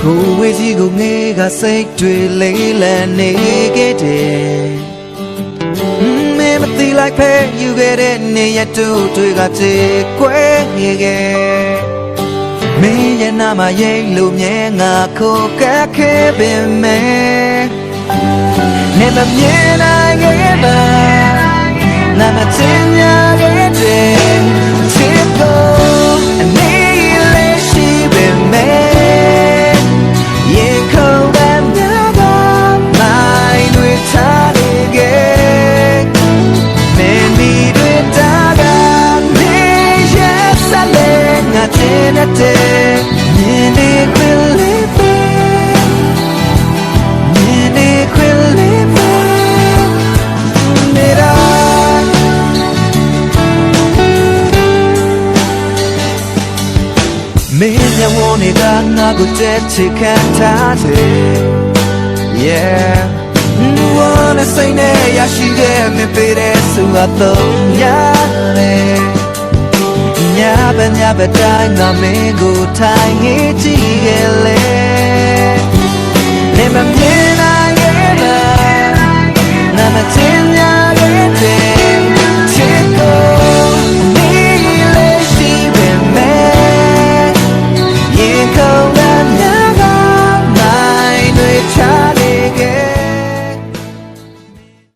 ကိုဝေးစီကိုငေးကစိတ်တွေလေးလံနေခဲ့တယ်မင်းမသိလိုက်ဖဲယူခဲ့တဲ့နေရတူတွေကချေကွဲခဲ့မင်းရဲ့နာမရိတ်လို့မြဲငါခိုကက်ခဲ့ပင်မဲ့နေမမြင်နိုင်ခဲ့ပါနာမတင်ရခဲ့တဲ့ချစ်ဖို့အနေလေးရှိပင်မဲ့ရေခုန်ပန်းများပါမိုင်းတွေထားနေခဲ့မင်းဒီတွေတာကနေရဆက်လေငါတင်တဲ့မြင်နေခွေလေးပဲမြင်နေခွေလေးပဲနေတာမင်းရဲ့ဝန်းတွေကငါကိုတဲ့ချစ်ခံထားတယ် Yeah wanna say နဲ့ရရှိခဲ့မပေးတဲ့ဆိုတော့ရတယ်ညာပဲတိုင်းငါမင်းကိုထိုင်နေကြည့်ခဲ့လေ